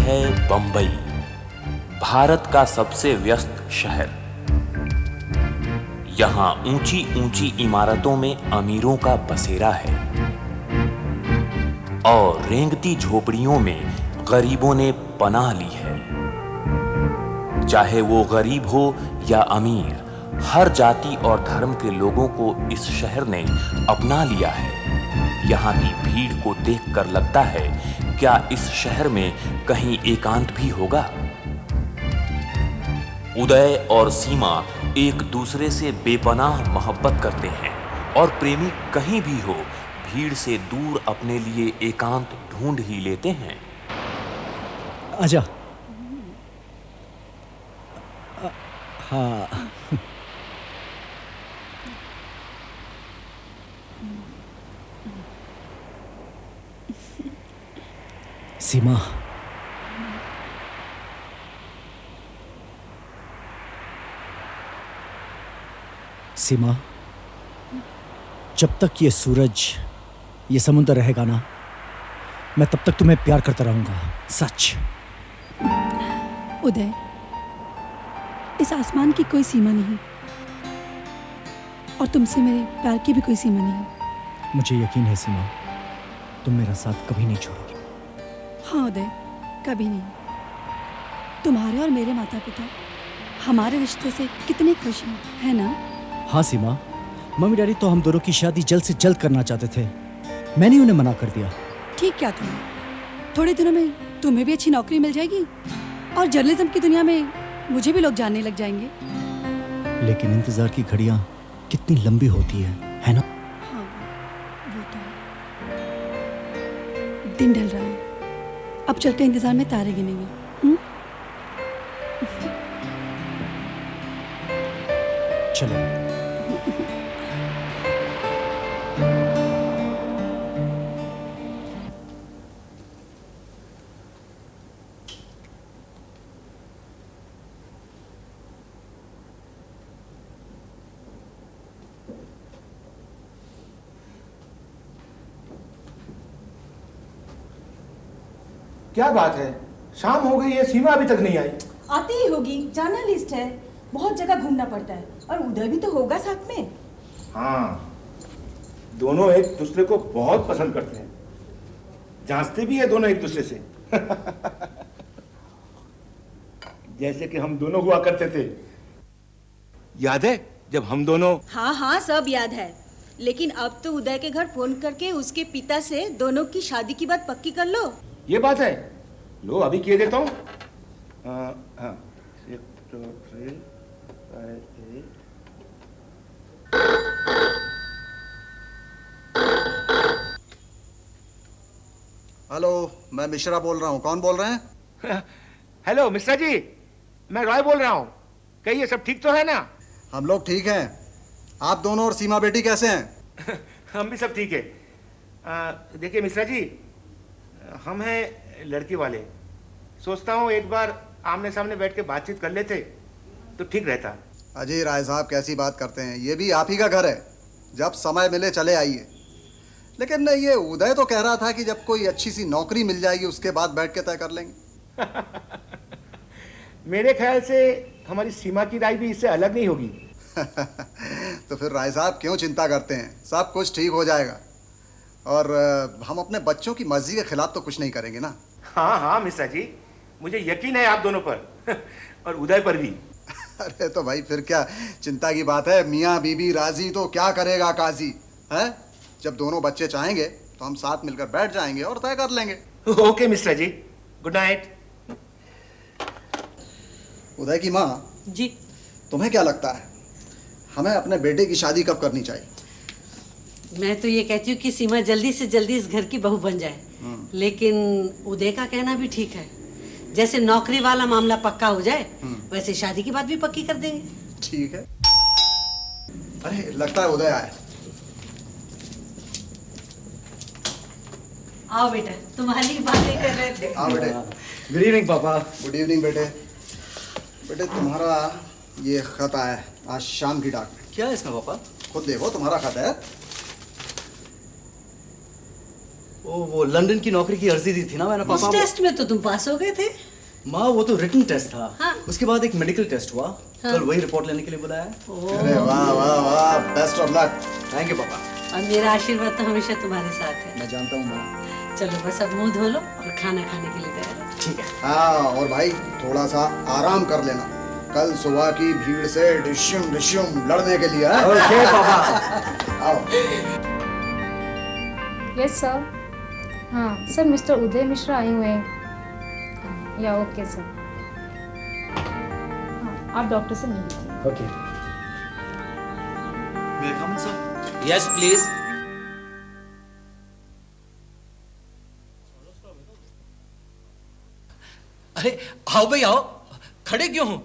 है बंबई, भारत का सबसे व्यस्त शहर। यहाँ ऊंची ऊंची इमारतों में अमीरों का बसेरा है और रेंगती झोपड़ियों में गरीबों ने पनाह ली है। चाहे वो गरीब हो या अमीर, हर जाति और धर्म के लोगों को इस शहर ने अपना लिया है। यहाँ की भीड़ को देखकर लगता है, क्या इस शहर में कहीं एकांत भी होगा? उदय और सीमा एक दूसरे से बेपनाह मोहब्बत करते हैं और प्रेमी कहीं भी हो, भीड़ से दूर अपने लिए एकांत ढूंढ ही लेते हैं। आजा। हाँ। सीमा, सीमा, जब तक ये सूरज, ये समुद्र रहेगा ना, मैं तब तक तुम्हें प्यार करता रहूंगा, सच। उदय, इस आसमान की कोई सीमा नहीं और तुमसे मेरे प्यार की भी कोई सीमा नहीं। मुझे यकीन है सीमा, तुम मेरा साथ कभी नहीं छोड़ोगी। हाँ उदय, कभी नहीं। तुम्हारे और मेरे माता पिता हमारे रिश्ते से कितने खुश हैं, है ना? हाँ सीमा, मम्मी डैडी तो हम दोनों की शादी जल्द से जल्द करना चाहते थे। मैंने उन्हें मना कर दिया। ठीक क्या था, थोड़े दिनों में तुम्हें भी अच्छी नौकरी मिल जाएगी और जर्नलिज्म की दुनिया में मुझे भी लोग जानने लग जाएंगे। लेकिन इंतजार की घड़ियां कितनी लंबी होती है ना? हाँ, वो तो है। दिन ढल रहा है, अब चलते इंतजार में तारे गिनेंगे। चलो। क्या बात है, शाम हो गई है, सीमा अभी तक नहीं आई। आती ही होगी, जर्नलिस्ट है, बहुत जगह घूमना पड़ता है। और उदय भी तो होगा साथ में। हाँ, दोनों एक दूसरे को बहुत पसंद करते हैं, जांचते भी है दोनों एक दूसरे से। जैसे कि हम दोनों हुआ करते थे, याद है जब हम दोनों? हाँ हाँ, सब याद है। लेकिन अब तो उदय के घर फोन करके उसके पिता से दोनों की शादी की बात पक्की कर लो। ये बात है, लो अभी किए देता हूँ। हाँ, 6, 2, 3, 5, 8। हेलो, मैं मिश्रा बोल रहा हूँ। कौन बोल रहे हैं? हेलो मिश्रा जी, मैं रॉय बोल रहा हूँ। कहिए, सब ठीक तो है ना? हम लोग ठीक हैं। आप दोनों और सीमा बेटी कैसे हैं? हम भी सब ठीक है। देखिए मिश्रा जी, हम हैं लड़की वाले। सोचता हूँ एक बार आमने सामने बैठ के बातचीत कर लेते तो ठीक रहता। अजय राय साहब, कैसी बात करते हैं? ये भी आप ही का घर है, जब समय मिले चले आइए। लेकिन ये उदय तो कह रहा था कि जब कोई अच्छी सी नौकरी मिल जाएगी उसके बाद बैठ के तय कर लेंगे। मेरे ख्याल से हमारी सीमा की राय भी इससे अलग नहीं होगी। तो फिर राय साहब क्यों चिंता करते हैं, सब कुछ ठीक हो जाएगा। और हम अपने बच्चों की मर्जी के खिलाफ तो कुछ नहीं करेंगे ना? हाँ हाँ मिश्रा जी, मुझे यकीन है आप दोनों पर और उदय पर भी। अरे तो भाई फिर क्या चिंता की बात है, मियाँ बीबी राजी तो क्या करेगा काजी है? जब दोनों बच्चे चाहेंगे तो हम साथ मिलकर बैठ जाएंगे और तय कर लेंगे। Okay Mishra ji, good night. उदय की माँ जी, तुम्हें क्या लगता है, हमें अपने बेटे की शादी कब करनी चाहिए? मैं तो ये कहती हूँ कि सीमा जल्दी से जल्दी इस घर की बहू बन जाए। लेकिन उदय का कहना भी ठीक है, जैसे नौकरी वाला मामला पक्का हो जाए वैसे शादी की बात भी पक्की कर देंगे। ठीक है। अरे लगता है उदय आए। आओ बेटा, तुम्हारी बातें कर रहे थे। आओ बेटे। गुड इवनिंग पापा। गुड इवनिंग बेटे। बेटे तुम्हारा ये खत आया है आज शाम की डाक में। क्या है इसमें पापा? खुद देखो, तुम्हारा खत है। वो लंदन की नौकरी की अर्जी दी थी ना मैंने उस पापा टेस्ट में तो तुम पास हो गए थे। माँ वो तो रिटन टेस्ट था। हाँ। उसके बाद एक मेडिकल टेस्ट हुआ। हाँ। कल वही रिपोर्ट लेने के लिए बुलाया है। अरे वाह वाह वाह, best of luck. Thank you पापा। और मेरा आशीर्वाद तो हमेशा तुम्हारे साथ है। मैं जानता हूँ माँ। चलो बस अब मुंह धो लो और खाना खाने के लिए तैयार हो। ठीक है। हाँ, और भाई थोड़ा सा आराम कर लेना, कल सुबह की भीड़ से डिश्युम डिश्युम लड़ने के लिए। हाँ? ओके पापा। आओ। Yes sir. हाँ सर, मिस्टर उदय मिश्रा आए हुए हैं। या ओके सर। हाँ, आप डॉक्टर से मिल लीजिए। Okay. May I come in sir? Yes please. अरे आओ भाई आओ, खड़े क्यों हो?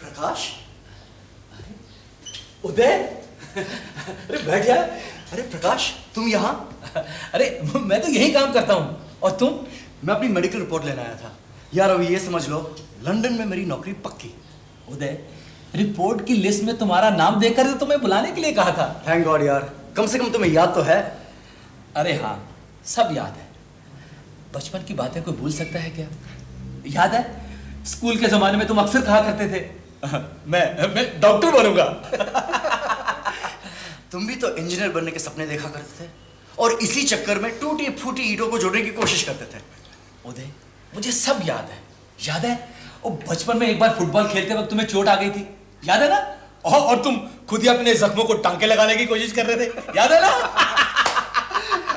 प्रकाश? उदय? अरे बैठ जा। अरे प्रकाश तुम यहाँ? अरे मैं तो यही काम करता हूँ, और तुम? मैं अपनी मेडिकल रिपोर्ट लेने आया था यार। अभी ये समझ लो लंदन में मेरी नौकरी पक्की। उदय, रिपोर्ट की लिस्ट में तुम्हारा नाम देखकर तो तुम्हें बुलाने के लिए कहा था। थैंक गॉड यार, कम से कम तुम्हें याद तो है। अरे हाँ, सब याद है। बचपन की बातें कोई भूल सकता है क्या? याद है स्कूल के जमाने में तुम अक्सर कहा करते थे मैं डॉक्टर बनूंगा। तुम भी तो इंजीनियर बनने के सपने देखा करते थे और इसी चक्कर में टूटी फूटी ईंटों को जोड़ने की कोशिश करते थे। उदय, मुझे सब याद है। याद है वो बचपन में एक बार फुटबॉल खेलते वक्त तुम्हें चोट आ गई थी, याद है ना? और तुम खुद ही अपने जख्मों को टांके लगाने की कोशिश कर रहे थे, याद है ना?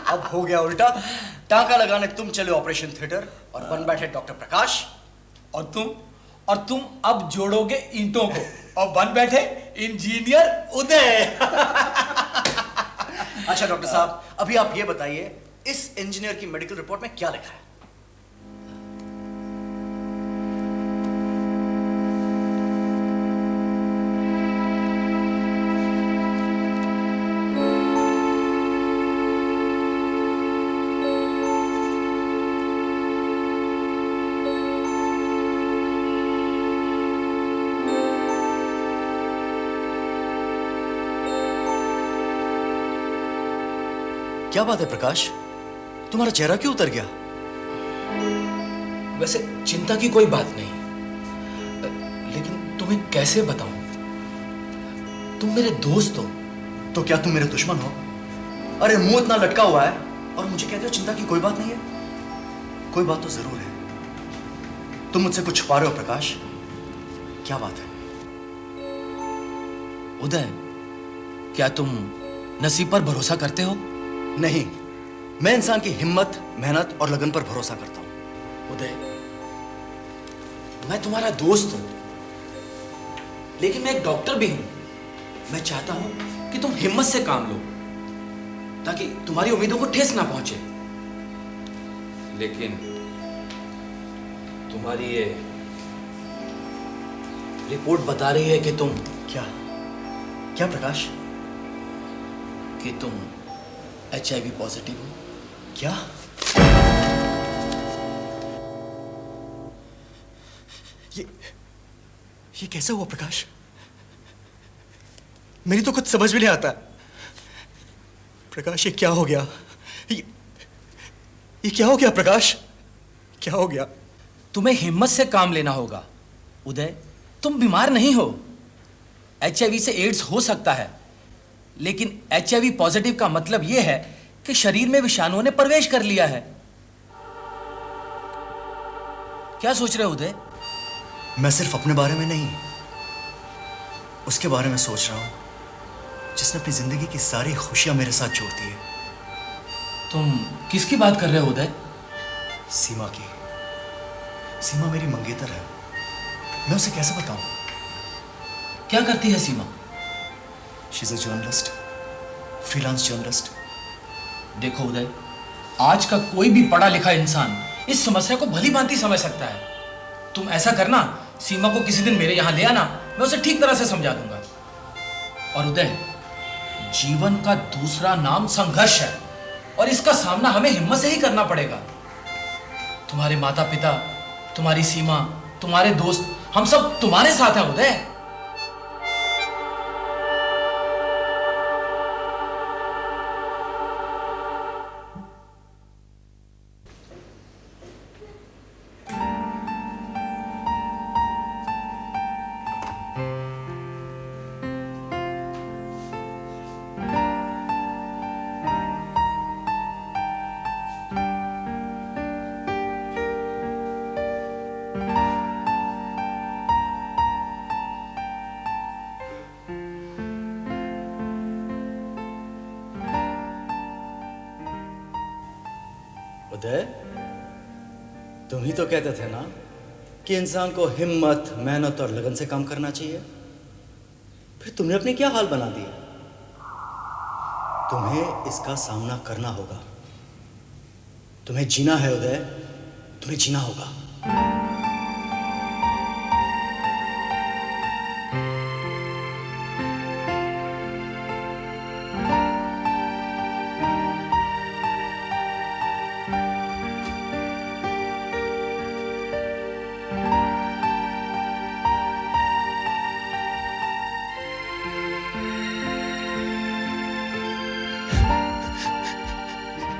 अब हो गया उल्टा। टांका लगाने तुम चले ऑपरेशन थिएटर और बन बैठे डॉक्टर प्रकाश। और तुम अब जोड़ोगे ईंटों को और बन बैठे इंजीनियर उदय। अच्छा डॉक्टर साहब, अभी आप ये बताइए इस इंजीनियर की मेडिकल रिपोर्ट में क्या लिखा है? क्या बात है प्रकाश, तुम्हारा चेहरा क्यों उतर गया? वैसे चिंता की कोई बात नहीं, लेकिन तुम्हें कैसे बताऊं? तुम मेरे दोस्त हो। तो क्या तुम मेरे दुश्मन हो? अरे मुंह इतना लटका हुआ है और मुझे कहते हो चिंता की कोई बात नहीं है। कोई बात तो जरूर है। तुम मुझसे कुछ छुपा रहे हो प्रकाश, क्या बात है? उदय, क्या तुम नसीब पर भरोसा करते हो? नहीं, मैं इंसान की हिम्मत, मेहनत और लगन पर भरोसा करता हूं। उदय, मैं तुम्हारा दोस्त हूं, लेकिन मैं एक डॉक्टर भी हूं। मैं चाहता हूं कि तुम हिम्मत से काम लो, ताकि तुम्हारी उम्मीदों को ठेस ना पहुंचे। लेकिन तुम्हारी ये रिपोर्ट बता रही है कि तुम क्या क्या प्रकाश? कि तुम HIV पॉजिटिव हो। क्या? ये कैसे हुआ प्रकाश? मेरी तो कुछ समझ में नहीं आता। प्रकाश ये क्या हो गया? ये क्या हो गया प्रकाश? क्या हो गया? तुम्हें हिम्मत से काम लेना होगा उदय। तुम बीमार नहीं हो। HIV से एड्स हो सकता है, लेकिन HIV पॉजिटिव का मतलब यह है कि शरीर में विषाणुओं ने प्रवेश कर लिया है। क्या सोच रहे हो उदय? मैं सिर्फ अपने बारे में नहीं, उसके बारे में सोच रहा हूं जिसने अपनी जिंदगी की सारी खुशियां मेरे साथ जोड़ दी है। तुम किसकी बात कर रहे हो उदय? सीमा की। सीमा मेरी मंगेतर है। मैं उसे कैसे बताऊं? क्या करती है Seema? She is a journalist, freelance journalist. देखो उदय, आज का कोई भी पढ़ा लिखा इंसान इस समस्या को भली भांति समझ सकता है। तुम ऐसा करना, सीमा को किसी दिन मेरे यहां ले आना, मैं उसे ठीक तरह से समझा दूंगा। और उदय, जीवन का दूसरा नाम संघर्ष है, और इसका सामना हमें हिम्मत से ही करना पड़ेगा। तुम्हारे माता पिता, तुम्हारी सीमा, तुम्हारे दोस्त, हम सब तुम्हारे साथ हैं उदय। उदय, तुम ही तो कहते थे ना कि इंसान को हिम्मत, मेहनत और लगन से काम करना चाहिए। फिर तुमने अपने क्या हाल बना दिए। तुम्हें इसका सामना करना होगा। तुम्हें जीना है उदय, तुम्हें जीना होगा।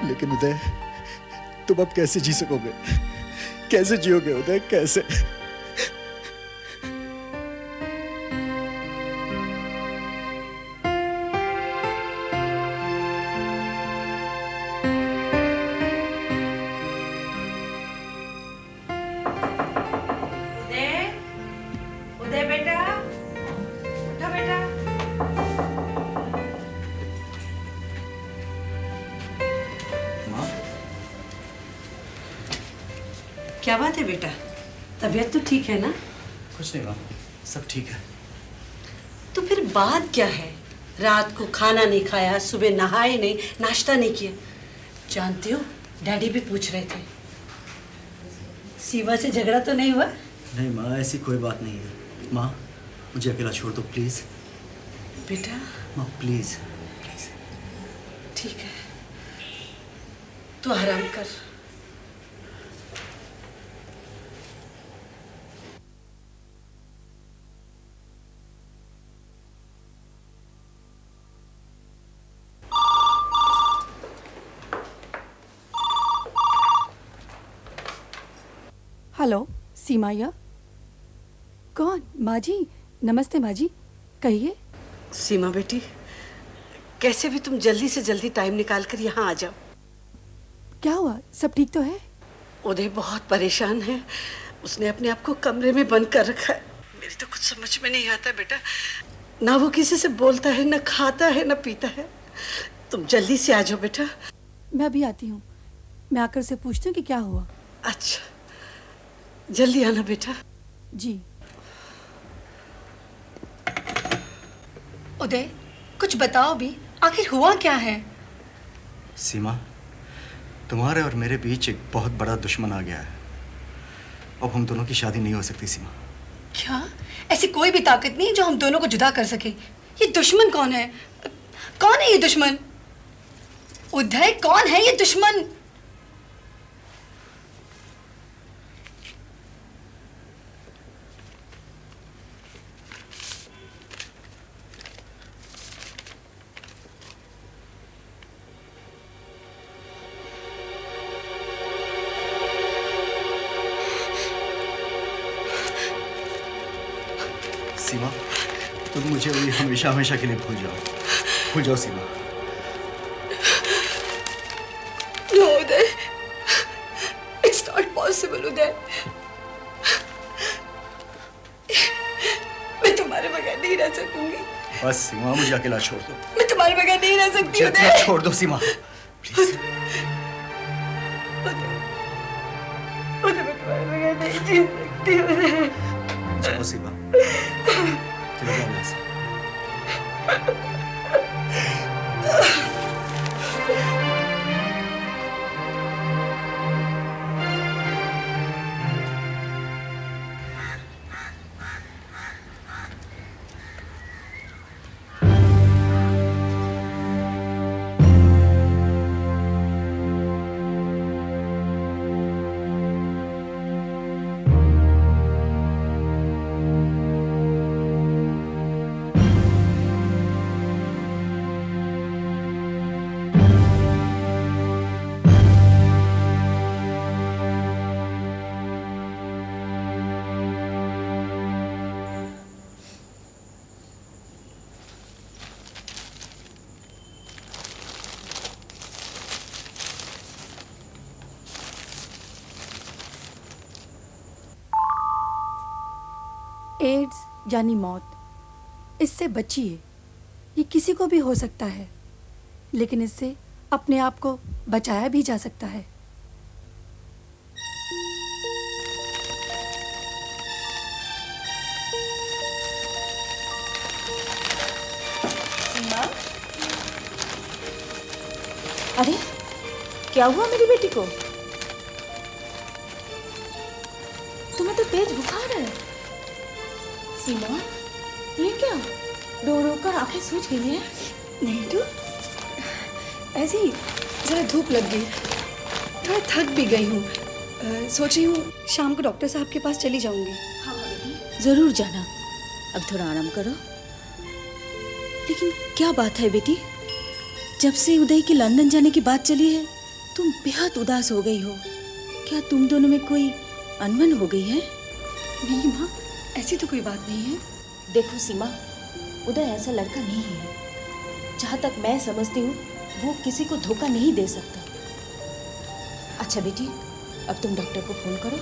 लेकिन उदय, तुम अब कैसे जी सकोगे? कैसे जियोगे उदय, कैसे? उदय, उदय बेटा, उठा बेटा। माँ, क्या बात है बेटा, तबीयत तो ठीक है ना? कुछ नहीं माँ, सब ठीक है। तो फिर बात क्या है? रात को खाना नहीं खाया, सुबह नहाए नहीं, नाश्ता नहीं किया। जानते हो, डैडी भी पूछ रहे थे, सीमा से झगड़ा तो नहीं हुआ? नहीं माँ, ऐसी कोई बात नहीं है। माँ, मुझे अकेला छोड़ दो प्लीज। बेटा माँ प्लीज प्लीज। ठीक है, तो आराम कर। हेलो, सीमा या? कौन? माँ जी, नमस्ते माँ जी, कहिए। सीमा बेटी, कैसे भी तुम जल्दी से जल्दी टाइम निकाल कर यहाँ आ जाओ। क्या हुआ? सब ठीक तो है? उदय बहुत परेशान है, उसने अपने आप को कमरे में बंद कर रखा है। मेरी तो कुछ समझ में नहीं आता बेटा, ना वो किसी से बोलता है, ना खाता है, ना पीता है। तुम जल्दी से आ जाओ बेटा। मैं अभी आती हूँ, मैं आकर से पूछती हूँ कि क्या हुआ। अच्छा, जल्दी आना बेटा। जी। उदय, कुछ बताओ भी, आखिर हुआ क्या है? सीमा, तुम्हारे और मेरे बीच एक बहुत बड़ा दुश्मन आ गया है। अब हम दोनों की शादी नहीं हो सकती सीमा। क्या? ऐसी कोई भी ताकत नहीं जो हम दोनों को जुदा कर सके। ये दुश्मन कौन है? कौन है ये दुश्मन? उदय, कौन है ये दुश्मन? सीमा, तुम मुझे अभी हमेशा हमेशा के लिए भूल जाओ। भूल जाओ सीमा। No, Uday, it's not possible, उदय। मैं तुम्हारे बगैर नहीं रह सकूंगी। बस सीमा, मुझे अकेला छोड़ दो। मैं तुम्हारे बगैर नहीं रह सकती मुझे उदय। अकेला छोड़ दो सीमा, प्लीज। उदय, मैं तुम्हारे बगैर नहीं जी सकती उदय। जाओ सीमा, चलो जाओ यहाँ से। एड्स यानी मौत, इससे बचिए। ये किसी को भी हो सकता है, लेकिन इससे अपने आप को बचाया भी जा सकता है। अरे क्या हुआ मेरी बेटी को? तुम्हें तो तेज बुखार है। सीमा, ये क्या? रो रो कर आंखें सूज गई हैं। नहीं तो ऐसे ही जरा धूप लग गई, थोड़ा थक भी गई हूँ। सोच रही हूँ शाम को डॉक्टर साहब के पास चली जाऊंगी। हाँ बेटी, जरूर जाना। अब थोड़ा आराम करो। लेकिन क्या बात है बेटी, जब से उदय की लंदन जाने की बात चली है तुम बेहद उदास हो गई हो। क्या तुम दोनों में कोई अनबन हो गई है? नहीं माँ, ऐसी तो कोई बात नहीं है। देखो सीमा, उदय ऐसा लड़का नहीं है। जहाँ तक मैं समझती हूँ वो किसी को धोखा नहीं दे सकता। अच्छा बेटी, अब तुम डॉक्टर को फोन करो,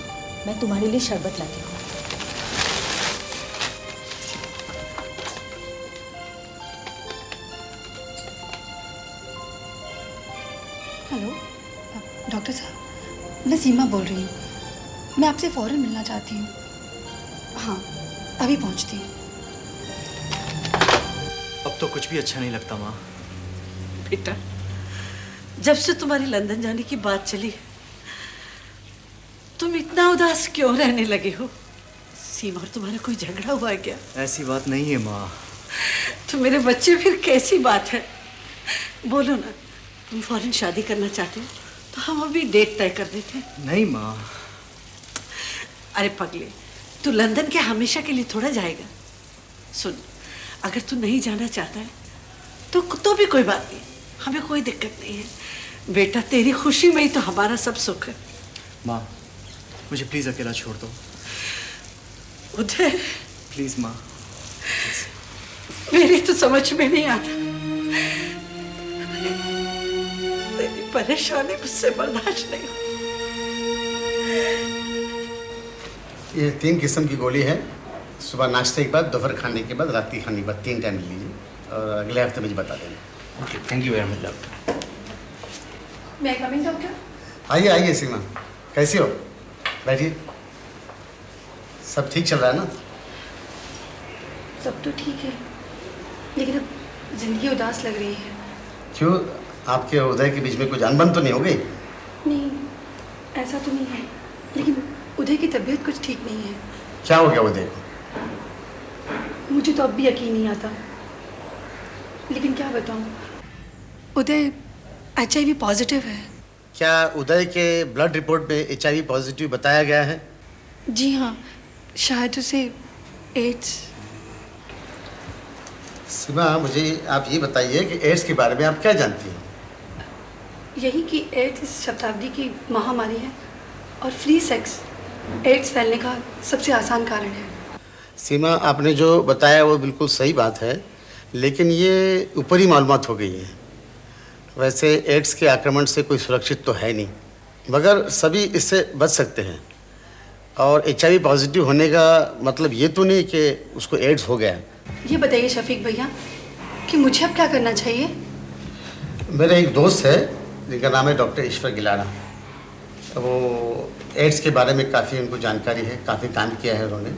मैं तुम्हारे लिए शरबत लाती हूँ। हेलो डॉक्टर साहब, मैं सीमा बोल रही हूँ। मैं आपसे फ़ौरन मिलना चाहती हूँ। हाँ, अभी पहुँचती हूँ। अब तो कुछ भी अच्छा नहीं लगता माँ। बेटा, जब से तुम्हारी लंदन जाने की बात चली तुम इतना उदास क्यों रहने लगे हो? सीमा और तुम्हारा कोई झगड़ा हुआ है क्या? ऐसी बात नहीं है माँ। तो मेरे बच्चे, फिर कैसी बात है? बोलो ना, तुम फौरन शादी करना चाहते हो तो हम अभी डेट तय कर देते हैं। नहीं माँ। अरे पगले, तू लंदन के हमेशा के लिए थोड़ा जाएगा। सुन, अगर तू नहीं जाना चाहता है तो भी कोई बात नहीं, हमें कोई दिक्कत नहीं है। बेटा, तेरी खुशी में ही तो हमारा सब सुख है। माँ, मुझे प्लीज अकेला छोड़ दो। उदय, प्लीज माँ। मेरी तो समझ में नहीं आता। तेरी परेशानी मुझसे बर्दाश्त नहीं हो। ये 3 किस्म की गोली है। सुबह नाश्ते के बाद, दोपहर खाने के बाद, रात खाने के बाद 3 टाइम लीजिए और अगले हफ्ते मुझे बता देना। Okay, thank you very much doctor. मैं कमिंग डॉक्टर? आइए आइए सीमा, कैसी हो? बैठिए। सब ठीक चल रहा है ना? सब तो ठीक है, लेकिन अब जिंदगी उदास लग रही है। क्यों, आपके और उदय के बीच में कुछ अनबन तो नहीं हो गई? नहीं, ऐसा तो नहीं है, लेकिन उदय की तबीयत कुछ ठीक नहीं है। क्या हो गया उदय को? मुझे तो अब भी यकीन नहीं आता, लेकिन क्या बताऊं, उदय HIV पॉजिटिव है। क्या उदय के ब्लड रिपोर्ट में HIV पॉजिटिव बताया गया है? जी हाँ, शायद उसे एड्स। सीमा, मुझे आप ये बताइए कि एड्स के बारे में आप क्या जानती हैं? यही कि एड्स इस शताब्दी की महामारी है और फ्री सेक्स एड्स फैलने का सबसे आसान कारण है। सीमा, आपने जो बताया वो बिल्कुल सही बात है, लेकिन ये ऊपरी मालूमात हो गई है। वैसे एड्स के आक्रमण से कोई सुरक्षित तो है नहीं, मगर सभी इससे बच सकते हैं। और HIV पॉजिटिव होने का मतलब ये तो नहीं कि उसको एड्स हो गया। ये बताइए शफीक भैया कि मुझे अब क्या करना चाहिए? मेरा एक दोस्त है जिनका नाम है डॉक्टर ईश्वर गिलाड़ा। वो एड्स के बारे में काफ़ी उनको जानकारी है, काफ़ी काम किया है उन्होंने।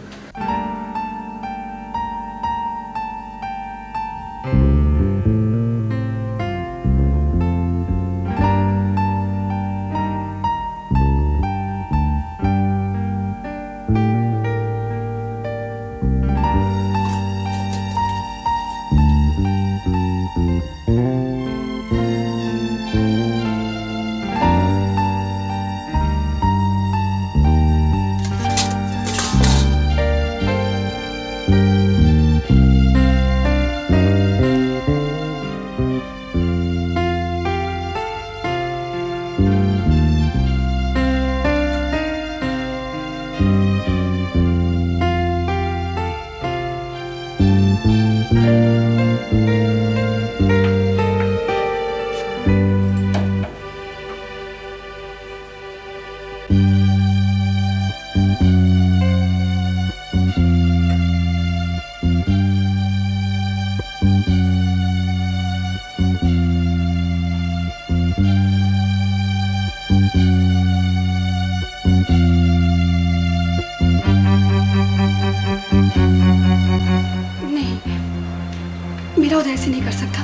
मेरा उदय ऐसे नहीं कर सकता।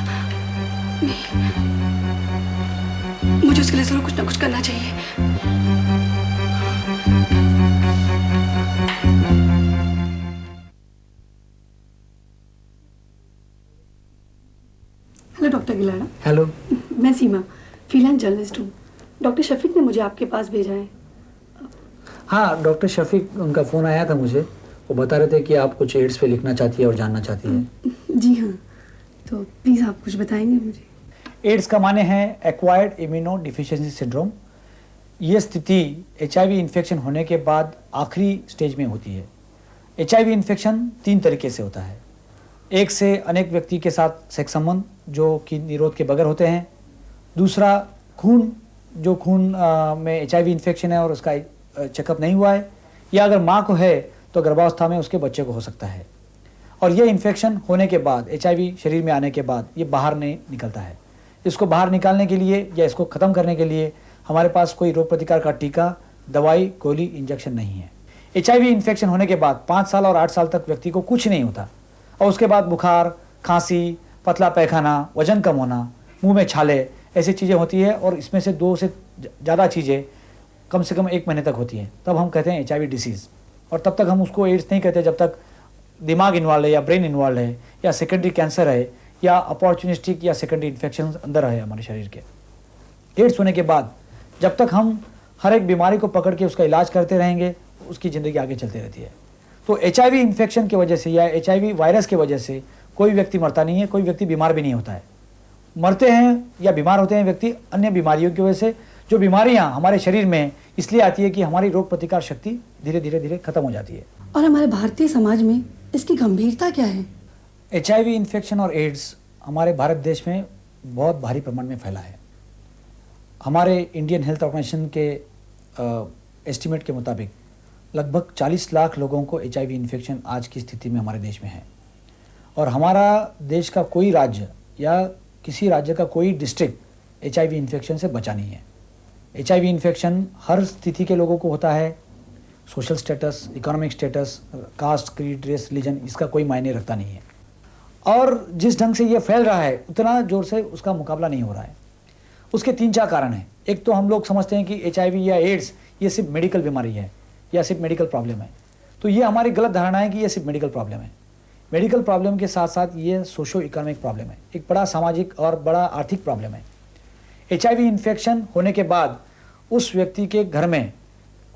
नहीं। उसके लिए जरूर कुछ ना कुछ करना चाहिए। Hello doctor Gilada. हेलो। मैं सीमा, फ्रीलांस जर्नलिस्ट हूँ। डॉक्टर शफीक ने मुझे आपके पास भेजा है। हाँ, डॉक्टर शफीक, उनका फ़ोन आया था मुझे। वो बता रहे थे कि आप कुछ एड्स पे लिखना चाहती है और जानना चाहती है। जी हाँ, तो प्लीज़ आप कुछ बताएंगे मुझे। एड्स का माने है एक्वायर्ड इम्यूनो डिफिशिएंसी सिंड्रोम। ये स्थिति HIV इन्फेक्शन होने के बाद आखिरी स्टेज में होती है। HIV इन्फेक्शन 3 तरीके से होता है। एक से अनेक व्यक्ति के साथ सेक्स संबंध जो कि निरोध के बगैर होते हैं। दूसरा, खून, जो खून में HIV इन्फेक्शन है और उसका चेकअप नहीं हुआ है, या अगर माँ को है तो गर्भावस्था में उसके बच्चे को हो सकता है। और ये इन्फेक्शन होने के बाद, HIV शरीर में आने के बाद ये बाहर नहीं निकलता है। इसको बाहर निकालने के लिए या इसको ख़त्म करने के लिए हमारे पास कोई रोग प्रतिकार का टीका, दवाई, गोली, इंजेक्शन नहीं है। HIV इन्फेक्शन होने के बाद 5 साल और 8 साल तक व्यक्ति को कुछ नहीं होता और उसके बाद बुखार, खांसी, पतला पैखाना, वजन कम होना, मुंह में छाले, ऐसी चीज़ें होती है। और इसमें से 2 से ज़्यादा चीज़ें कम से कम 1 महीने तक होती हैं। तब हम कहते हैं HIV डिसीज़। और तब तक हम उसको एड्स नहीं कहते जब तक दिमाग इन्वॉल्व है या ब्रेन इन्वॉल्व है या सेकेंडरी कैंसर है या अपॉर्चुनिस्टिक या सेकेंडरी इन्फेक्शन अंदर है हमारे शरीर के। एड्स होने के बाद जब तक हम हर एक बीमारी को पकड़ के उसका इलाज करते रहेंगे, उसकी ज़िंदगी आगे चलती रहती है। तो HIV इन्फेक्शन की वजह से या HIV वायरस की वजह से कोई व्यक्ति मरता नहीं है, कोई व्यक्ति बीमार भी नहीं होता है। मरते हैं या बीमार होते हैं व्यक्ति अन्य बीमारियों की वजह से, जो बीमारियां हमारे शरीर में इसलिए आती है कि हमारी रोग प्रतिकार शक्ति धीरे धीरे खत्म हो जाती है। और हमारे भारतीय समाज में इसकी गंभीरता क्या है? HIV इन्फेक्शन और एड्स हमारे भारत देश में बहुत भारी प्रमाण में फैला है। हमारे इंडियन हेल्थ ऑर्गेनाइजेशन के एस्टिमेट के मुताबिक लगभग 40 लाख लोगों को HIV इन्फेक्शन आज की स्थिति में हमारे देश में है। और हमारा देश का कोई राज्य या किसी राज्य का कोई डिस्ट्रिक्ट HIV इन्फेक्शन से बचा नहीं है। HIV इन्फेक्शन हर स्थिति के लोगों को होता है। Social status, economic status, caste, creed, race, religion, इसका कोई मायने रखता नहीं है। और जिस ढंग से ये फैल रहा है उतना ज़ोर से उसका मुकाबला नहीं हो रहा है। उसके 3-4 कारण हैं। एक तो हम लोग समझते हैं कि HIV या एड्स ये सिर्फ मेडिकल बीमारी है या सिर्फ मेडिकल प्रॉब्लम है। तो ये हमारी गलत धारणा है कि ये सिर्फ मेडिकल प्रॉब्लम है। मेडिकल प्रॉब्लम के साथ साथ ये सोशो इकोनॉमिक प्रॉब्लम है, एक बड़ा सामाजिक और बड़ा आर्थिक प्रॉब्लम है। HIV इन्फेक्शन होने के बाद उस व्यक्ति के घर में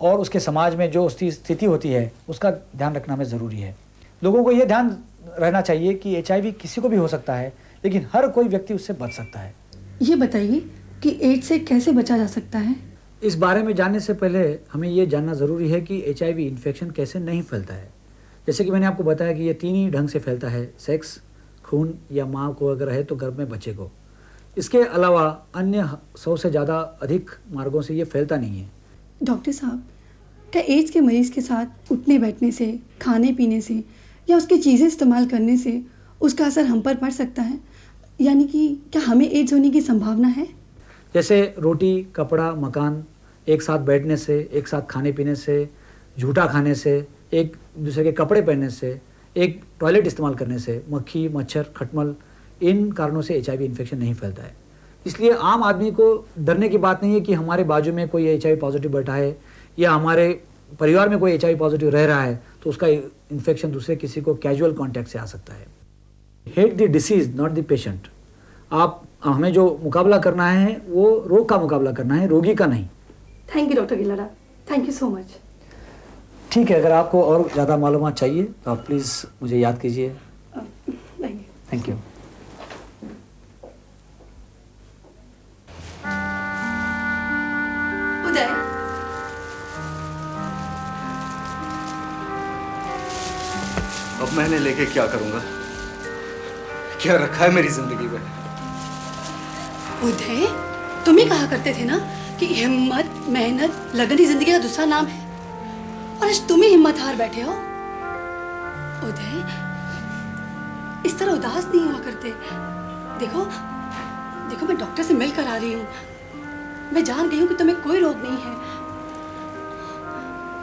और उसके समाज में जो उसकी स्थिति होती है उसका ध्यान रखना हमें ज़रूरी है। लोगों को ये ध्यान रहना चाहिए कि HIV किसी को भी हो सकता है, लेकिन हर कोई व्यक्ति उससे बच सकता है। ये बताइए कि एड्स से कैसे बचा जा सकता है? इस बारे में जानने से पहले हमें ये जानना ज़रूरी है कि HIV इन्फेक्शन कैसे नहीं फैलता है। जैसे कि मैंने आपको बताया कि ये 3 ही ढंग से फैलता है, सेक्स, खून या माँ को अगर है तो गर्भ में बच्चे को। इसके अलावा अन्य 100 से ज़्यादा अधिक मार्गों से ये फैलता नहीं है। डॉक्टर साहब, क्या एड्स के मरीज के साथ उठने बैठने से, खाने पीने से या उसकी चीज़ें इस्तेमाल करने से उसका असर हम पर पड़ सकता है? यानी कि क्या हमें एड्स होने की संभावना है? जैसे रोटी, कपड़ा, मकान, एक साथ बैठने से, एक साथ खाने पीने से, झूठा खाने से, एक दूसरे के कपड़े पहनने से, एक टॉयलेट इस्तेमाल करने से, मक्खी, मच्छर, खटमल, इन कारणों से HIV इन्फेक्शन नहीं फैलता है। इसलिए आम आदमी को डरने की बात नहीं है कि हमारे बाजू में कोई HIV पॉजिटिव बैठा है या हमारे परिवार में कोई HIV पॉजिटिव रह रहा है तो उसका इन्फेक्शन दूसरे किसी को कैजुअल कॉन्टैक्ट से आ सकता है। Hate the disease not the patient. आप हमें जो मुकाबला करना है वो रोग का मुकाबला करना है, रोगी का नहीं। थैंक यू डॉक्टर गिलारा, थैंक यू सो मच। ठीक है, अगर आपको और ज़्यादा मालूमात चाहिए तो आप प्लीज़ मुझे याद कीजिए। Thank you. उदय, अब मैंने लेके क्या करूंगा? क्या रखा है मेरी जिंदगी में? उदय, तुम ही कहा करते थे ना कि हिम्मत, मेहनत, लगन ही जिंदगी का दूसरा नाम है, और आज तुम ही हिम्मत हार बैठे हो। उदय, इस तरह उदास नहीं हुआ करते। देखो देखो, मैं डॉक्टर से मिल कर आ रही हूँ। मैं जान गई हूँ कि तुम्हें कोई रोग नहीं है।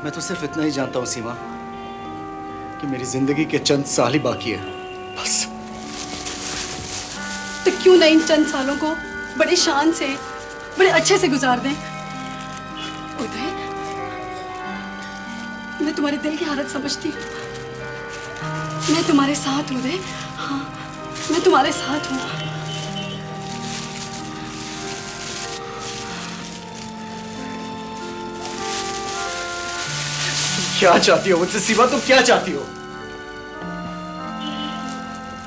मैं तो सिर्फ इतना ही जानता हूँ सीमा कि मेरी जिंदगी के चंद साल ही बाकी है, बस। तो क्यों ना इन चंद सालों को बड़े शान से, बड़े अच्छे से गुजार दें। उदय, मैं तुम्हारे दिल की हालत समझती हूँ। मैं तुम्हारे साथ हूँ उदय। हाँ, मैं तुम्हारे साथ हूँ। क्या चाहती हो मुझसे सीमा? तुम क्या चाहती हो?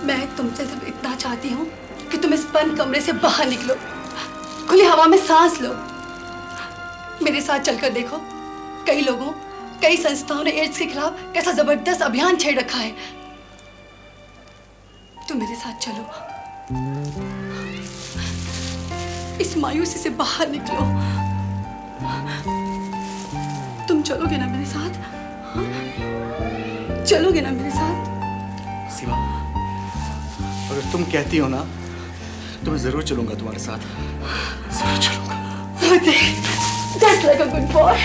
मैं तुमसे सिर्फ इतना चाहती हूँ कि तुम इस बंद कमरे से बाहर निकलो, खुली हवा में सांस लो। मेरे साथ चलकर देखो, कई लोगों, कई संस्थाओं ने एड्स के खिलाफ कैसा जबरदस्त अभियान छेड़ रखा है। तुम मेरे साथ चलो, इस मायूसी से बाहर निकलो। तुम चलोगे ना मेरे साथ? हाँ? चलोगे ना मेरे साथ? सीमा, अगर तुम कहती हो ना तो मैं जरूर चलूंगा तुम्हारे साथ, जरूर चलूंगा। Just like a good boy.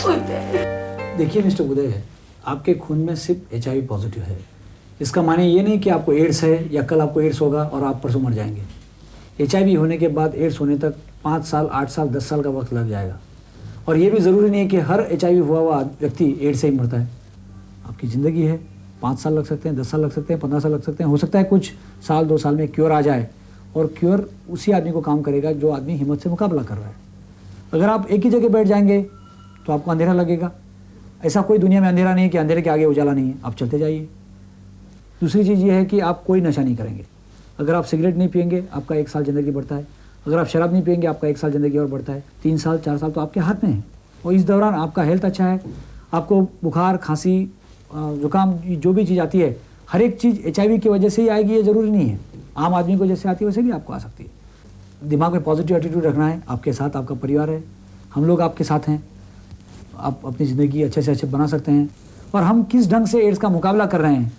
उदय। देखिए मिस्टर उदय, आपके खून में सिर्फ HIV पॉजिटिव है। इसका माने ये नहीं कि आपको एड्स है या कल आपको एड्स होगा और आप परसों मर जाएंगे। HIV होने के बाद एड्स होने तक 5 साल, 8 साल, 10 साल का वक्त लग जाएगा। और ये भी ज़रूरी नहीं है कि हर HIV हुआ व्यक्ति एड्स से ही मरता है। आपकी ज़िंदगी है, 5 साल लग सकते हैं, 10 साल लग सकते हैं, 15 साल लग सकते हैं। हो सकता है कुछ साल, 2 साल में क्योर आ जाए, और क्योर उसी आदमी को काम करेगा जो आदमी हिम्मत से मुकाबला कर रहा है। अगर आप एक ही जगह बैठ जाएंगे तो आपको अंधेरा लगेगा। ऐसा कोई दुनिया में अंधेरा नहीं है कि अंधेरे के आगे उजाला नहीं है। आप चलते जाइए। दूसरी चीज़ ये है कि आप कोई नशा नहीं करेंगे। अगर आप सिगरेट नहीं पिएंगे, आपका 1 साल ज़िंदगी बढ़ता है। अगर आप शराब नहीं पिएंगे, आपका 1 साल ज़िंदगी और बढ़ता है। 3 साल, 4 साल तो आपके हाथ में है। और इस दौरान आपका हेल्थ अच्छा है, आपको बुखार, खांसी, जुकाम, जो भी चीज़ आती है, हर एक चीज़ HIV की वजह से ही आएगी, ये ज़रूरी नहीं है। आम आदमी को जैसे आती है वैसे भी आपको आ सकती है। दिमाग में पॉजिटिव एटीट्यूड रखना है। आपके साथ आपका परिवार है, हम लोग आपके साथ हैं। आप अपनी ज़िंदगी अच्छे से अच्छे बना सकते हैं। और हम किस ढंग से एड्स का मुकाबला कर रहे हैं,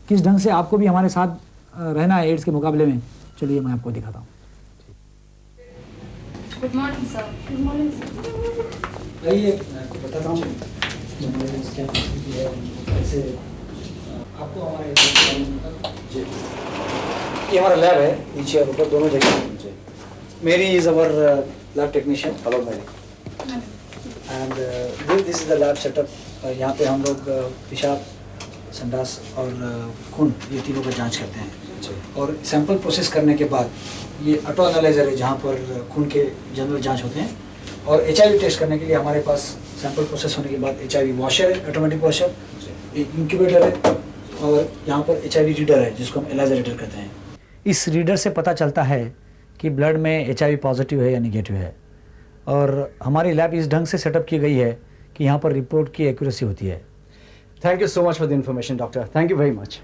किस ढंग से आपको भी हमारे साथ रहना है एड्स के मुकाबले में, चलिए मैं आपको दिखाता हूँ। Good morning sir. Good morning sir. आइए, मैं आपको बताता हूँ क्या है, कैसे आपको हमारे जी। ये हमारा लैब है, नीचे और ऊपर दोनों जगह है। Mary is our lab technician, hello Mary, and this is the lab setup. यहाँ पे हम लोग पेशाब, संडास और खून, ये तीनों का जांच करते हैं। और सैंपल प्रोसेस करने के बाद ये ऑटो एनालाइजर है जहाँ पर खून के जनरल जांच होते हैं। और HIV टेस्ट करने के लिए हमारे पास सैंपल प्रोसेस होने के बाद HIV वॉशर है, ऑटोमेटिक वॉशर, एक इंक्यूबेटर है, और यहाँ पर HIV रीडर है जिसको हम एलाइजर रीडर कहते हैं। इस रीडर से पता चलता है कि ब्लड में HIV पॉजिटिव है या निगेटिव है। और हमारी लैब इस ढंग से सेटअप की गई है कि यहाँ पर रिपोर्ट की एक्यूरेसी होती है। Thank you so much for the information doctor, thank you very much.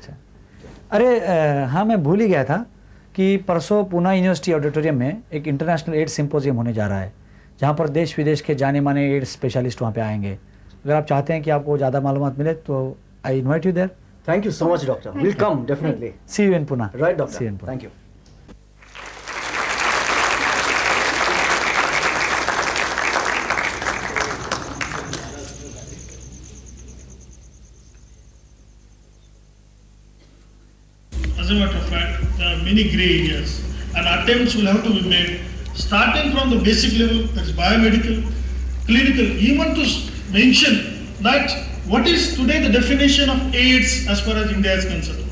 अरे हाँ, मैं भूल ही गया था कि परसों पूना यूनिवर्सिटी ऑडिटोरियम में एक इंटरनेशनल एड्स सिंपोजियम होने जा रहा है, जहाँ पर देश विदेश के जाने माने एड्स स्पेशलिस्ट वहाँ पे आएंगे। अगर आप चाहते हैं कि आपको ज़्यादा मालूमात मिले तो I invite you there. Thank you so much doctor, will come definitely. See you in Pune. Right doctor, see you in Pune. Thank you. As a matter of fact, there are many gray areas, and attempts will have to be made, starting from the basic level, that is biomedical, clinical, even to mention that what is today the definition of AIDS as far as India is concerned.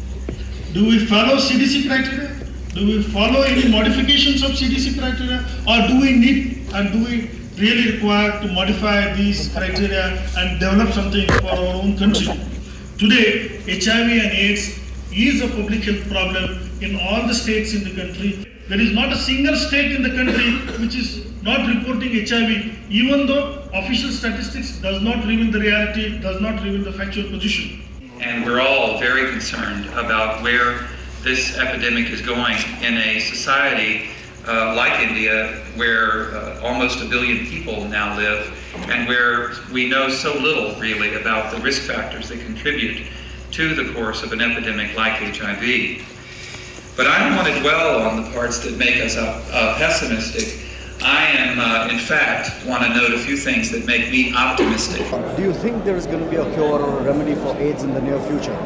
Do we follow CDC criteria? Do we follow any modifications of CDC criteria? Or do we need and do we really require to modify these criteria and develop something for our own country? Today, HIV and AIDS is a public health problem in all the states in the country. There is not a single state in the country which is not reporting HIV, even though official statistics does not reveal the reality, does not reveal the factual position. And we're all very concerned about where this epidemic is going in a society like India, where almost 1 billion people now live, and where we know so little really about the risk factors that contribute to the course of an epidemic like HIV. But I don't want to dwell on the parts that make us pessimistic. I am, in fact, want to note a few things that make me optimistic. Do you think there is going to be a cure or a remedy for AIDS in the near future?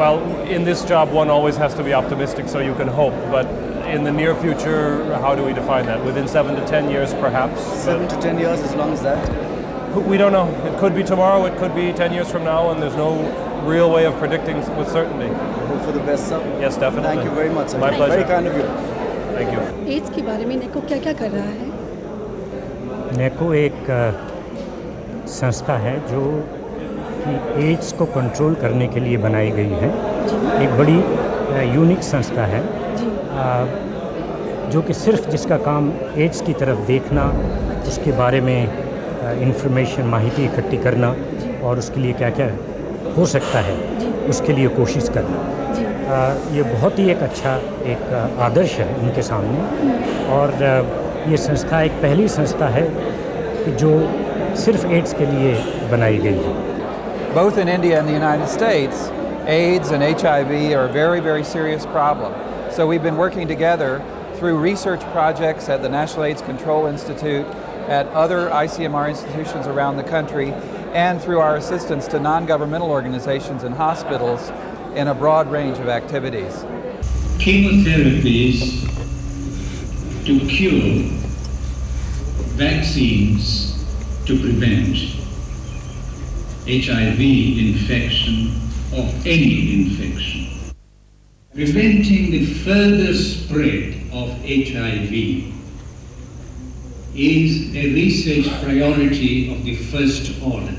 Well, in this job, one always has to be optimistic, so you can hope. But in the near future, how do we define that? Within 7 to 10 years, perhaps? 7 to 10 years, as long as that? We don't know. It could be tomorrow, it could be 10 years from now, and there's no real way of predicting with certainty. Hope for the best, sir. Yes, definitely. Thank you very much, sir. My pleasure. Very kind of you. Thank you. AIDS के बारे में नेको क्या क्या कर रहा है? नेको एक संस्था है जो कि एड्स को कंट्रोल करने के लिए बनाई गई है। एक बड़ी यूनिक संस्था है जो कि सिर्फ जिसका काम एड्स की तरफ देखना, उसके बारे में इंफॉर्मेशन माहिती इकट्ठी करना और उसके लिए क्या क्या हो सकता है उसके लिए कोशिश करना। ये बहुत ही एक अच्छा एक आदर्श है उनके सामने। और ये संस्था एक पहली संस्था है कि जो सिर्फ एड्स के लिए बनाई गई है। Both in India and the United States, AIDS and HIV are a very, very serious problem. So we've been working together through research projects at the National AIDS Control Institute, at other ICMR institutions around the country, and through our assistance to non-governmental organizations and hospitals in a broad range of activities. Chemotherapies to cure, vaccines to prevent HIV infection of any infection. Preventing the further spread of HIV is a research priority of the first order.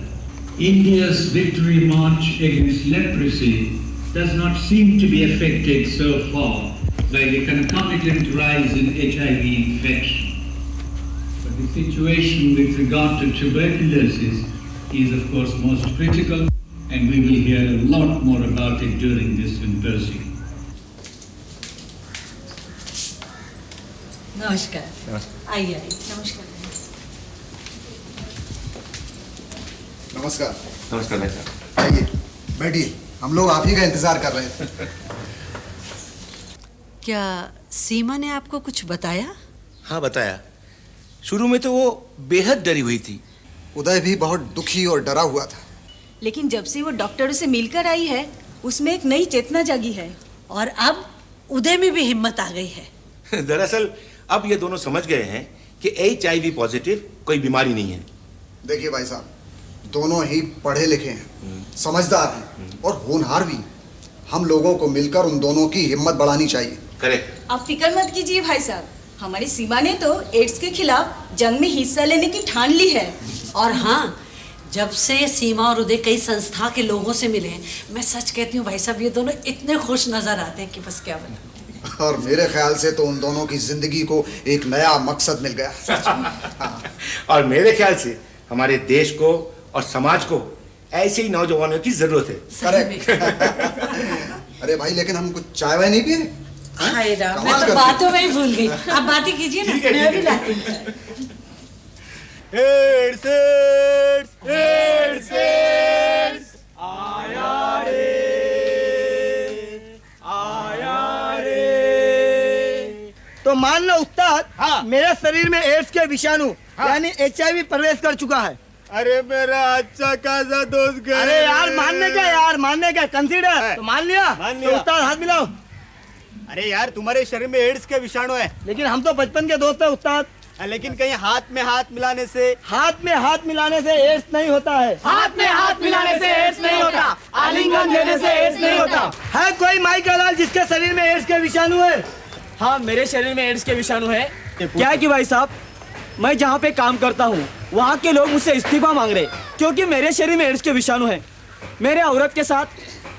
India's victory march against leprosy does not seem to be affected so far by the concomitant rise in HIV infection. But the situation with regard to tuberculosis is of course most critical, and we will hear a lot more about it during this symposium. नमस्कार। आइए आइए। नमस्कार। नमस्कार। नमस्कार भाई साहब। आइए बैठिए, हम लोग आप ही का इंतजार कर रहे थे। क्या सीमा ने आपको कुछ बताया? हाँ बताया। शुरू में तो वो बेहद डरी हुई थी। उदय भी बहुत दुखी और डरा हुआ था। लेकिन जब से वो डॉक्टरों से मिलकर आई है, उसमें एक नई चेतना जागी है। और अब उदय में भी हिम्मत आ गई है। दरअसल अब ये दोनों समझ गए हैं कि HIV पॉजिटिव कोई बीमारी नहीं है। देखिए भाई साहब, दोनों ही पढ़े लिखे हैं, समझदार हैं और होनहार भी। हम लोगों को मिलकर उन दोनों की हिम्मत बढ़ानी चाहिए। करेक्ट। आप फिक्र मत कीजिए भाई साहब, हमारी सीमा ने तो एड्स के खिलाफ जंग में हिस्सा लेने की ठान ली है। और हाँ, जब से सीमा और उदय कई संस्था के लोगों से मिले हैं, मैं सच कहती हूँ भाई साहब, ये दोनों इतने खुश नजर आते हैं कि बस क्या बताऊं। और मेरे ख्याल से तो उन दोनों की जिंदगी को एक नया मकसद मिल गया। हाँ। और मेरे ख्याल से हमारे देश को और समाज को ऐसे ही नौजवानों की जरूरत है। करेक्ट। अरे भाई, लेकिन हम कुछ चाय वाय नहीं पिए? हाय राम, मैं तो बातों में ही भूल गई। आप बातें कीजिए ना, मैं भी लाती हूँ। एड्स एड्स एड्स एड्स आया रे आया रे। तो मान लो उस्ताद, हाँ। मेरे शरीर में एड्स के विषाणु यानी HIV प्रवेश कर चुका है। अरे मेरा अच्छा खासा दोस्त गया। अरे यार मानने क्या, यार मानने क्या, कंसीडर तो मान लिया। तो उस्ताद हाथ मिलाओ। अरे यार तुम्हारे शरीर में एड्स के विषाणु है। लेकिन हम तो बचपन के दोस्त हैं उस्ताद। लेकिन कहीं हाथ में हाथ मिलाने से एड्स नहीं होता है। हाथ में हाथ मिलाने से एड्स नहीं होता। आलिंगन देने से एड्स नहीं होता। है कोई माई का लाल जिसके शरीर में एड्स के विषाणु है? हाँ, मेरे शरीर में एड्स के विषाणु है। क्या है कि भाई साहब, मैं जहाँ पे काम करता हूँ वहाँ के लोग मुझसे इस्तीफा मांग रहे क्योंकि मेरे शरीर में एड्स के विषाणु है। मेरे औरत के साथ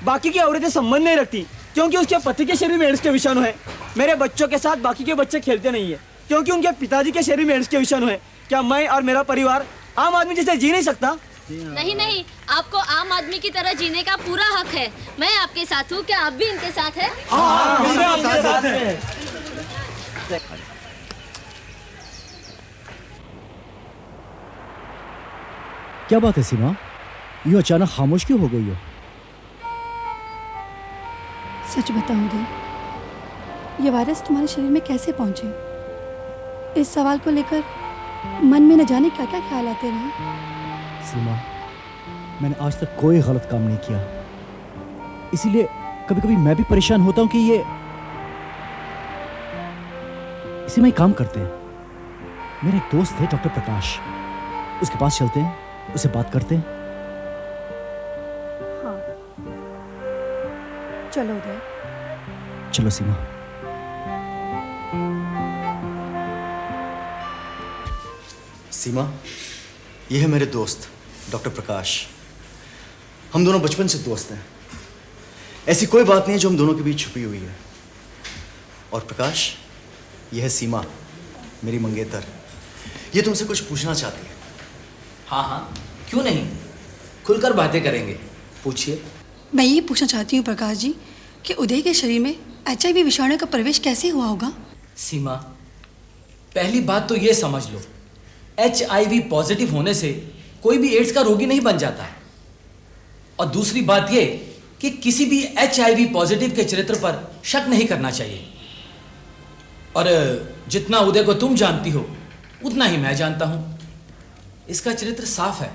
बाकी की औरतें संबंध नहीं रखती क्योंकि उसके पति के शरीर में एड्स के विषाणु है। मेरे बच्चों के साथ बाकी के बच्चे खेलते नहीं है क्योंकि उनके पिताजी के शरीर में एड्स के विषाणु है। क्या मैं और मेरा परिवार आम आदमी जैसे जी नहीं सकता? नहीं नहीं, आपको आम आदमी की तरह जीने का पूरा हक है। मैं आपके साथ हूँ, क्या आप भी इनके साथ हैं? क्या बात है सीमा, यूं अचानक खामोश क्यों हो गई हो? सच बताऊं उदय, ये वायरस तुम्हारे शरीर में कैसे पहुंचे? इस सवाल को लेकर मन में न जाने क्या क्या ख्याल आते रहे। सीमा, मैंने आज तक कोई गलत काम नहीं किया, इसीलिए कभी कभी मैं भी परेशान होता हूं कि ये सीमा एक काम करते हैं, मेरा एक दोस्त है डॉक्टर प्रकाश, उसके पास चलते हैं, उससे बात करते हैं। हाँ चलो उदय। चलो सीमा। सीमा, ये है मेरे दोस्त डॉक्टर प्रकाश। हम दोनों बचपन से दोस्त हैं। ऐसी कोई बात नहीं है जो हम दोनों के बीच छुपी हुई है। और प्रकाश, यह है सीमा, मेरी मंगेतर। ये तुमसे कुछ पूछना चाहती है। हाँ हाँ, क्यों नहीं, खुलकर बातें करेंगे, पूछिए। मैं ये पूछना चाहती हूँ प्रकाश जी कि उदय के शरीर में HIV विषाणु का प्रवेश कैसे हुआ होगा? सीमा, पहली बात तो ये समझ लो, HIV पॉजिटिव होने से कोई भी एड्स का रोगी नहीं बन जाता। और दूसरी बात ये कि किसी भी HIV पॉजिटिव के चरित्र पर शक नहीं करना चाहिए। और जितना उदय को तुम जानती हो उतना ही मैं जानता हूं। इसका चरित्र साफ है।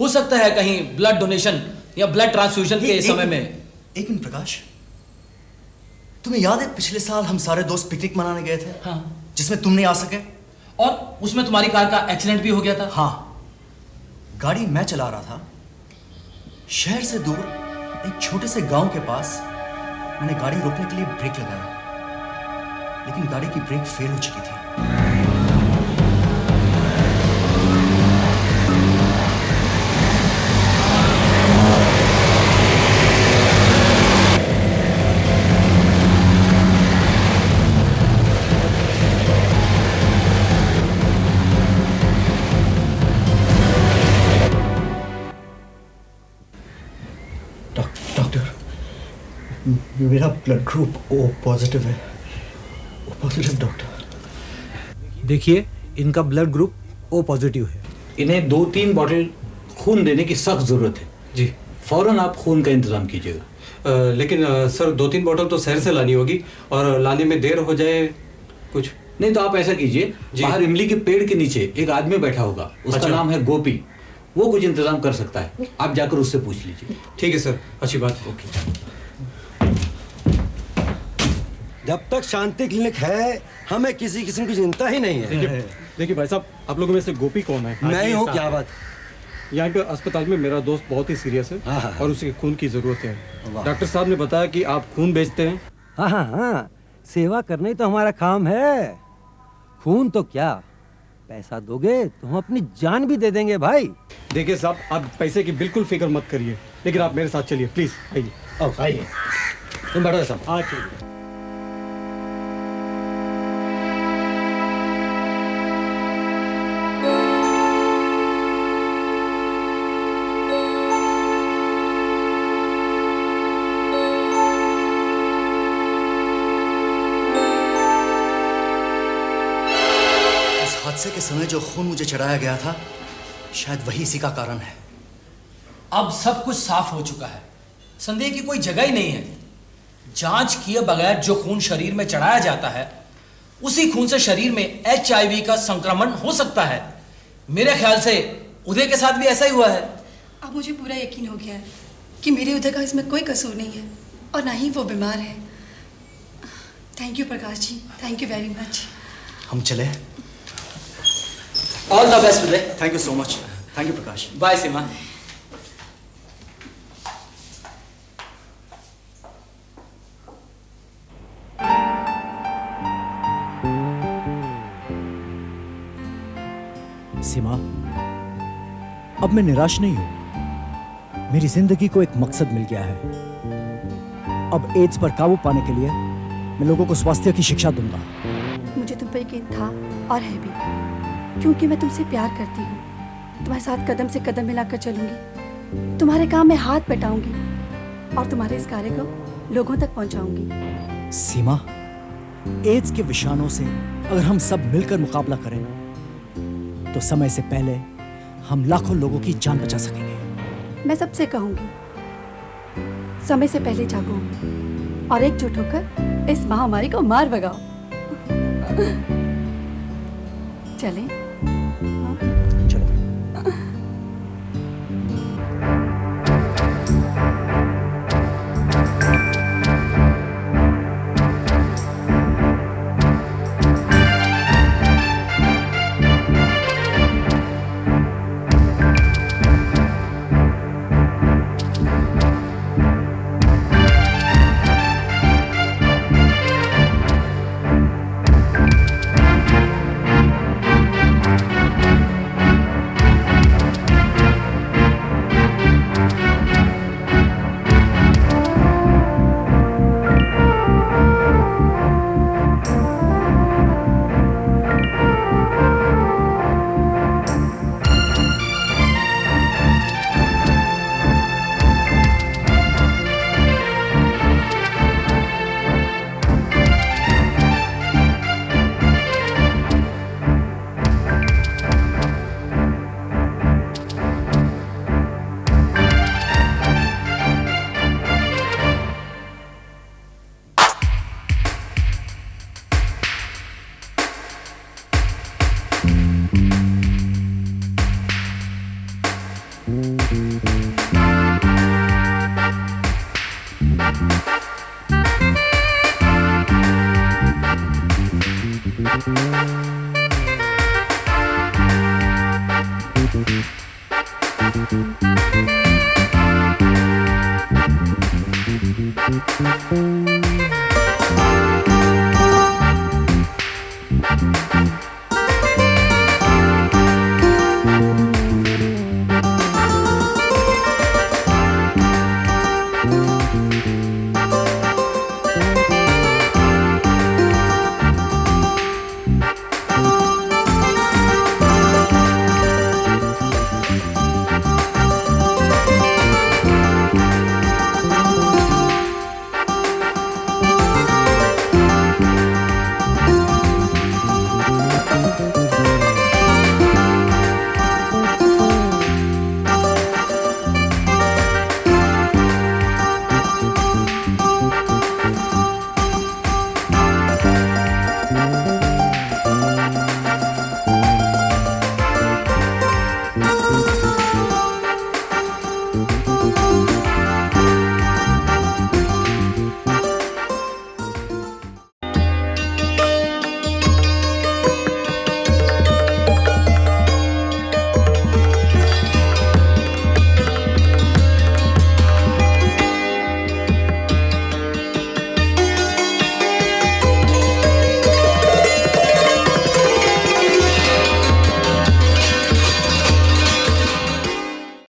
हो सकता है कहीं ब्लड डोनेशन या ब्लड ट्रांसफ्यूजन के समय में। एक मिनट प्रकाश, तुम्हें याद है पिछले साल हम सारे दोस्त पिकनिक मनाने गए थे? हाँ। जिसमें तुम नहीं आ सके और उसमें तुम्हारी कार का एक्सीडेंट भी हो गया था। हाँ, गाड़ी मैं चला रहा था। शहर से दूर एक छोटे से गांव के पास मैंने गाड़ी रोकने के लिए ब्रेक लगाया, लेकिन गाड़ी की ब्रेक फेल हो चुकी थी। मेरा ब्लड ग्रुप O पॉजिटिव है। O positive doctor. देखिए, इनका ब्लड ग्रुप O पॉजिटिव है। इन्हें 2-3 बॉटल खून देने की सख्त जरूरत है। जी, फौरन आप खून का इंतजाम कीजिएगा। लेकिन सर 2-3 बॉटल तो शहर से लानी होगी और लाने में देर हो जाए कुछ। नहीं तो आप ऐसा कीजिए, बाहर इमली के पेड़ के नीचे एक आदमी बैठा होगा, उसका नाम है गोपी, वो कुछ इंतजाम कर सकता है, आप जाकर उससे पूछ लीजिए। ठीक है सर, अच्छी बात। ओके। जब तक शांति क्लिनिक है हमें किसी किस्म की चिंता ही नहीं है। देखिए भाई साहब, आप लोगों में से गोपी कौन है? मैं ही हूँ। क्या बात? यहाँ पे अस्पताल में मेरा दोस्त बहुत ही सीरियस है और उसे खून की जरूरत है। डॉक्टर साहब ने बताया कि आप खून बेचते हैं। हाँ हाँ हाँ, सेवा करना ही तो हमारा काम है। खून तो क्या, पैसा दोगे तो हम अपनी जान भी दे देंगे भाई। देखिए साहब, आप पैसे की बिल्कुल फिक्र मत करिए, लेकिन आप मेरे साथ चलिए प्लीज। आइए। आइए, तुम बैठो साहब। हाँ चलिए। हादसे के समय जो खून मुझे चढ़ाया गया था, शायद वही इसी का कारण है। अब सब कुछ साफ हो चुका है, संदेह की कोई जगह ही नहीं है। जांच किए बगैर जो खून शरीर में चढ़ाया जाता है, उसी खून से शरीर में HIV का संक्रमण हो सकता है। मेरे ख्याल से उदय के साथ भी ऐसा ही हुआ है। अब मुझे पूरा यकीन हो गया है कि मेरे उदय का इसमें कोई कसूर नहीं है और ना ही वो बीमार है। Thank you Prakash ji, thank you very much. हम चले। All the best Uday. Thank you so much. Thank you Prakash. Bye Seema. Seema, अब मैं निराश नहीं हूं। मेरी जिंदगी को एक मकसद मिल गया है। अब एड्स पर काबू पाने के लिए मैं लोगों को स्वास्थ्य की शिक्षा दूंगा। मुझे तुम पर यकीन था और है भी, क्योंकि मैं तुमसे प्यार करती हूँ। तुम्हारे साथ कदम से कदम मिलाकर चलूंगी, तुम्हारे काम में हाथ बटाऊंगी और तुम्हारे इस कार्य को लोगों तक पहुंचाऊंगी। सीमा, एड्स के विषाणु से अगर हम सब मिलकर मुकाबला करें तो समय से पहले हम लाखों लोगों की जान बचा सकेंगे। मैं सबसे कहूंगी, समय से पहले जागो और एकजुट होकर इस महामारी को मार भगाओ। चलें? Thank you.